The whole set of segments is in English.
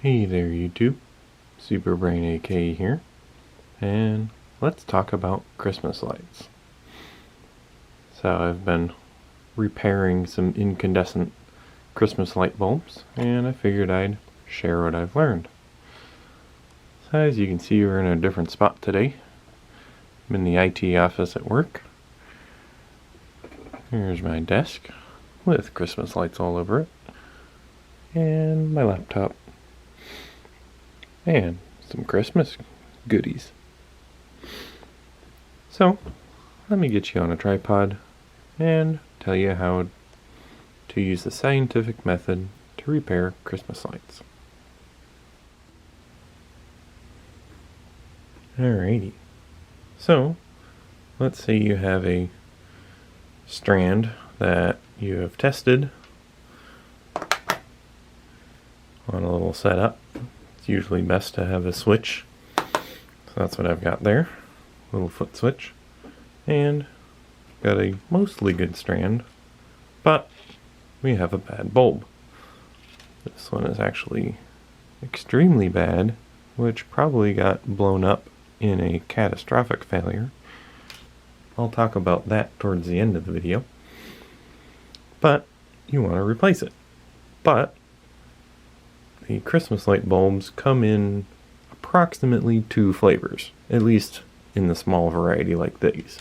Hey there YouTube, Superbrain AK here, and let's talk about Christmas lights. So I've been repairing some incandescent Christmas light bulbs, and I figured I'd share what I've learned. So as you can see, we're in a different spot today. I'm in the IT office at work. Here's my desk with Christmas lights all over it, and my laptop. And some Christmas goodies. So, let me get you on a tripod and tell you how to use the scientific method to repair Christmas lights. Alrighty. So, let's say you have a strand that you have tested on a little setup. Usually best to have a switch, so that's what I've got there, little foot switch, and got a mostly good strand, but we have a bad bulb. This one is actually extremely bad, which probably got blown up in a catastrophic failure. I'll talk about that towards the end of the video, but you want to replace it. But the Christmas light bulbs come in approximately 2 flavors, at least in the small variety like these.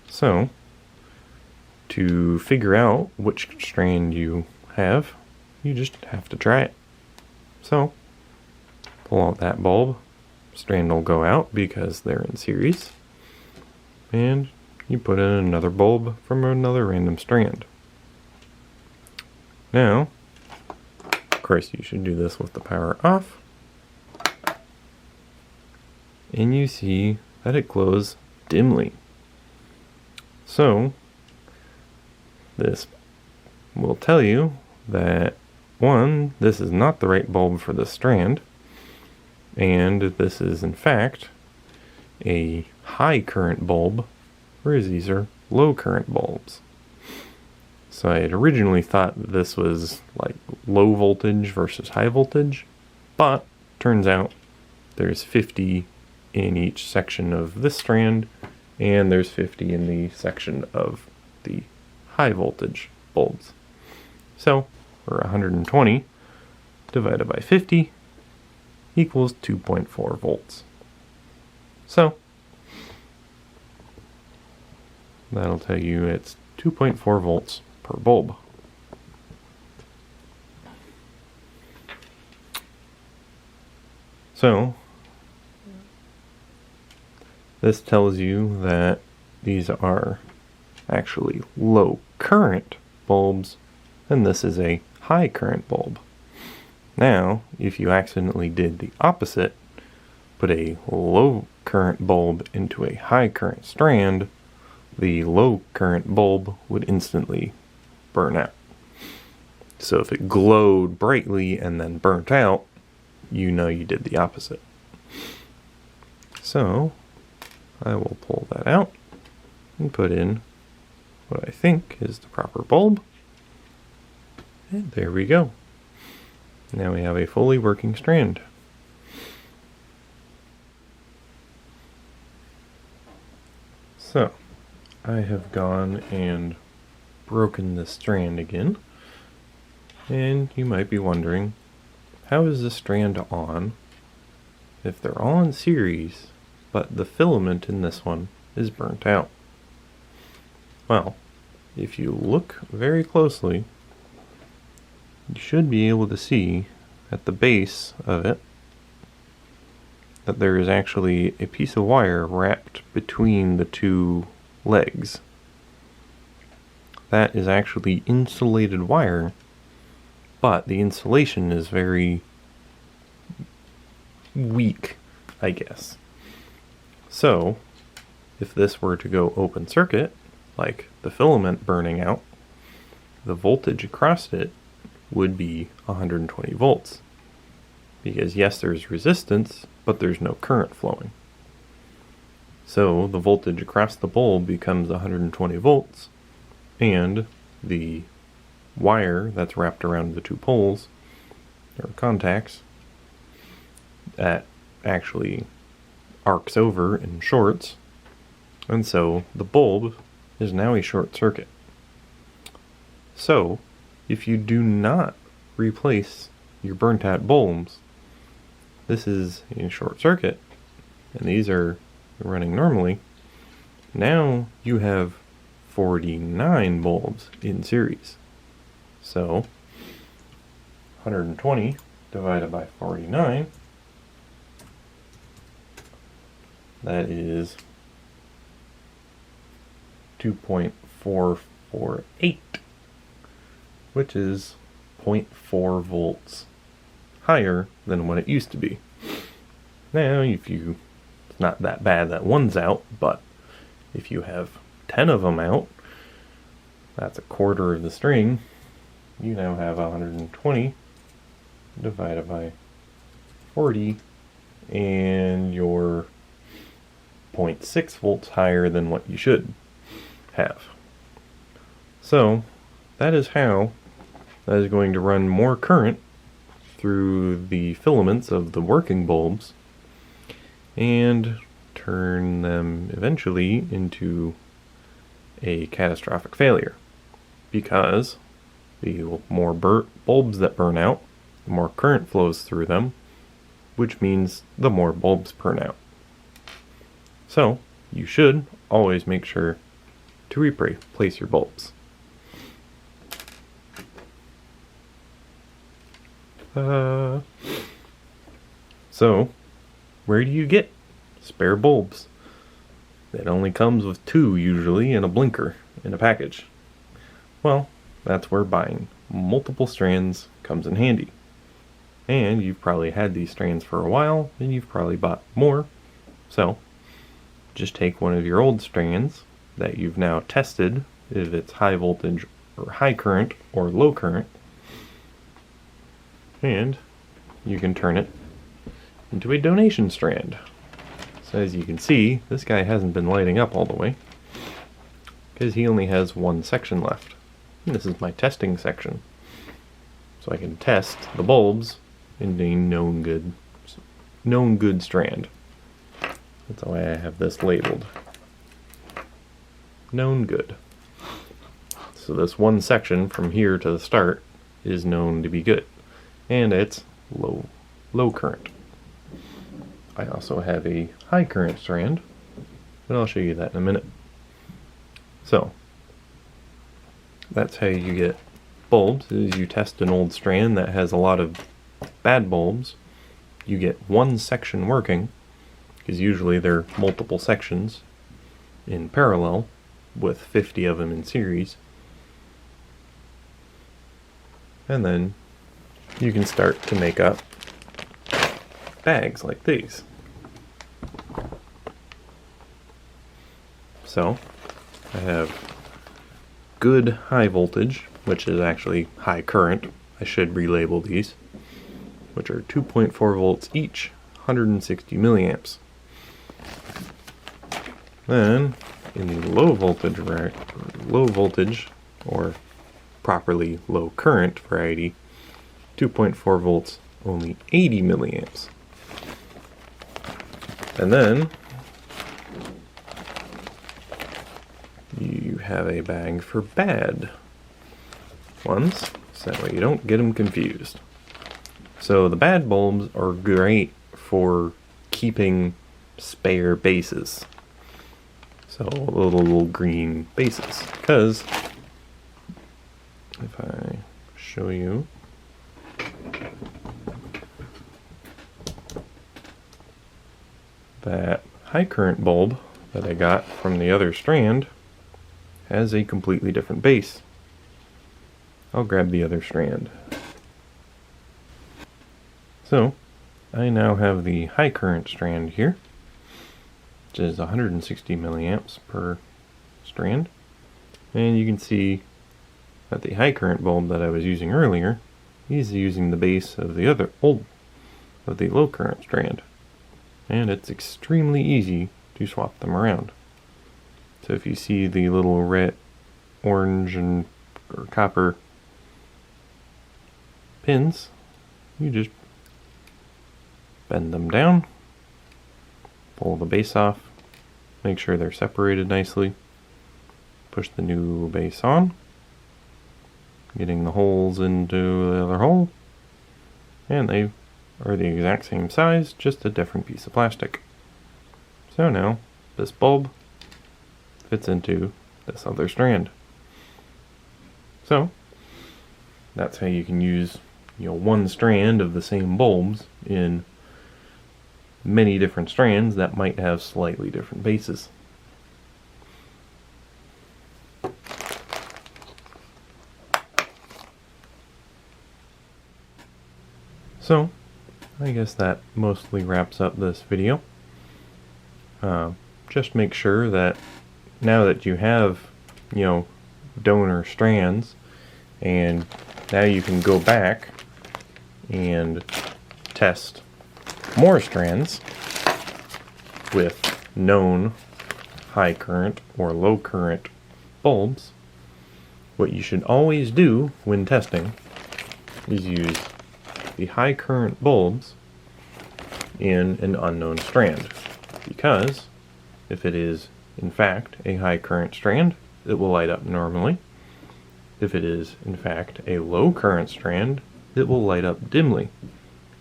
So, to figure out which strand you have, you just have to try it. So, pull out that bulb, strand will go out because they're in series, and you put in another bulb from another random strand. Now, of course, you should do this with the power off, and you see that it glows dimly. So, this will tell you that, one, this is not the right bulb for this strand, and this is in fact a high current bulb, whereas these are low current bulbs. So I had originally thought this was like low voltage versus high voltage, but turns out there's 50 in each section of this strand, and there's 50 in the section of the high voltage bulbs. So, for 120 divided by 50 equals 2.4 volts. So, that'll tell you it's 2.4 volts per bulb. So, this tells you that these are actually low current bulbs, and this is a high current bulb. Now, if you accidentally did the opposite, put a low current bulb into a high current strand, the low current bulb would instantly burn out. So if it glowed brightly and then burnt out, you know you did the opposite. So I will pull that out and put in what I think is the proper bulb. And there we go. Now we have a fully working strand. So I have gone and broken this strand again, and you might be wondering, how is the strand on if they're all in series, but the filament in this one is burnt out? Well, if you look very closely, you should be able to see at the base of it that there is actually a piece of wire wrapped between the two legs. That is actually insulated wire, but the insulation is very weak, I guess. So, if this were to go open circuit, like the filament burning out, the voltage across it would be 120 volts. Because yes, there's resistance, but there's no current flowing. So the voltage across the bulb becomes 120 volts, and the wire that's wrapped around the two poles or contacts that actually arcs over and shorts, and so the bulb is now a short circuit. So, if you do not replace your burnt out bulbs, this is a short circuit, and these are running normally. Now you have 49 bulbs in series. So, 120 divided by 49, that is 2.448, which is 0.4 volts higher than what it used to be. Now, it's not that bad that one's out, but if you have 10 of them out, that's a quarter of the string. You now have 120 divided by 40, and you're 0.6 volts higher than what you should have. So that is how that is going to run more current through the filaments of the working bulbs and turn them eventually into a catastrophic failure, because the more bulbs that burn out, the more current flows through them, which means the more bulbs burn out. So you should always make sure to replace your bulbs. So where do you get spare bulbs? It only comes with 2 usually and a blinker in a package. Well, that's where buying multiple strands comes in handy. And you've probably had these strands for a while, and you've probably bought more. So just take one of your old strands that you've now tested if it's high voltage or high current or low current, and you can turn it into a donation strand. So as you can see, this guy hasn't been lighting up all the way because he only has one section left. And this is my testing section. So I can test the bulbs in a known good strand. That's why I have this labeled. Known good. So this one section from here to the start is known to be good. And it's low current. I also have a high current strand, but I'll show you that in a minute. So that's how you get bulbs, is you test an old strand that has a lot of bad bulbs. You get one section working, because usually there are multiple sections in parallel with 50 of them in series. And then you can start to make up bags like these. So I have good high voltage, which is actually high current. I should relabel these, which are 2.4 volts each, 160 milliamps. Then in the low voltage or properly low current variety, 2.4 volts, only 80 milliamps. And then you have a bag for bad ones, so that way you don't get them confused. So the bad bulbs are great for keeping spare bases. So little green bases, because if I show you, that high current bulb that I got from the other strand has a completely different base. I'll grab the other strand. So I now have the high current strand here, which is 160 milliamps per strand, and you can see that the high current bulb that I was using earlier is using the base of the low current strand, and it's extremely easy to swap them around. So if you see the little red, orange, or copper pins, you just bend them down, pull the base off, make sure they're separated nicely, push the new base on, getting the holes into the other hole, and they are the exact same size, just a different piece of plastic. So now this bulb fits into this other strand. So that's how you can use, one strand of the same bulbs in many different strands that might have slightly different bases. So I guess that mostly wraps up this video. Just make sure that now that you have, donor strands, and now you can go back and test more strands with known high current or low current bulbs. What you should always do when testing is use the high current bulbs in an unknown strand, because if it is in fact a high current strand, it will light up normally. If it is in fact a low current strand, it will light up dimly,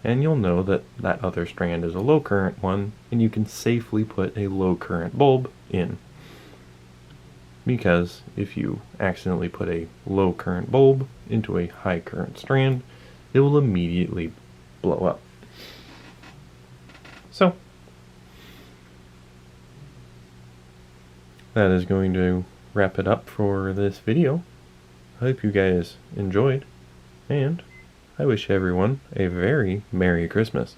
and you'll know that that other strand is a low current one, and you can safely put a low current bulb in. Because if you accidentally put a low current bulb into a high current strand, it will immediately blow up. So that is going to wrap it up for this video. I hope you guys enjoyed, and I wish everyone a very Merry Christmas.